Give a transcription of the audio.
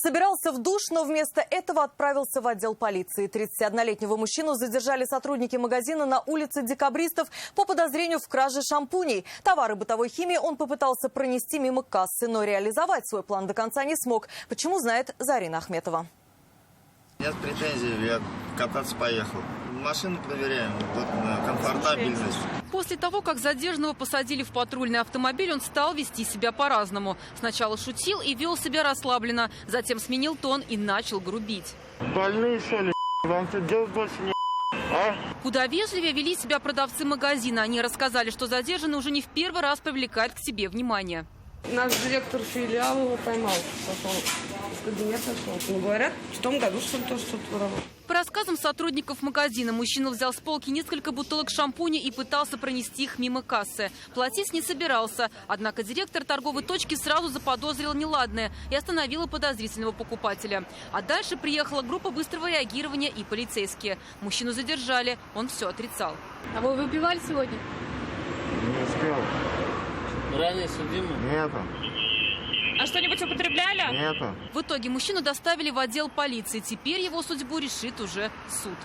Собирался в душ, но вместо этого отправился в отдел полиции. 31-летнего мужчину задержали сотрудники магазина на улице Декабристов по подозрению в краже шампуней. Товары бытовой химии он попытался пронести мимо кассы, но реализовать свой план до конца не смог. Почему, знает Зарина Ахметова. Нет претензий, я кататься поехал. Машину проверяем, вот на комфортабельность. После того, как задержанного посадили в патрульный автомобиль, он стал вести себя по-разному. Сначала шутил и вел себя расслабленно, затем сменил тон и начал грубить. Больные что ли? Вам тут делать больше не а? Куда вежливее вели себя продавцы магазина. Они рассказали, что задержанный уже не в первый раз привлекает к себе внимание. Наш директор филиала его поймал, пошел в кабинет, нашел. Ну, говорят, в том году что-то воровал. По рассказам сотрудников магазина, мужчина взял с полки несколько бутылок шампуня и пытался пронести их мимо кассы. Платить не собирался. Однако директор торговой точки сразу заподозрил неладное и остановила подозрительного покупателя. А дальше приехала группа быстрого реагирования и полицейские. Мужчину задержали, он все отрицал. А вы выпивали сегодня? Не успел. Ранее судимый? Нету. А что-нибудь употребляли? Нету. В итоге мужчину доставили в отдел полиции. Теперь его судьбу решит уже суд.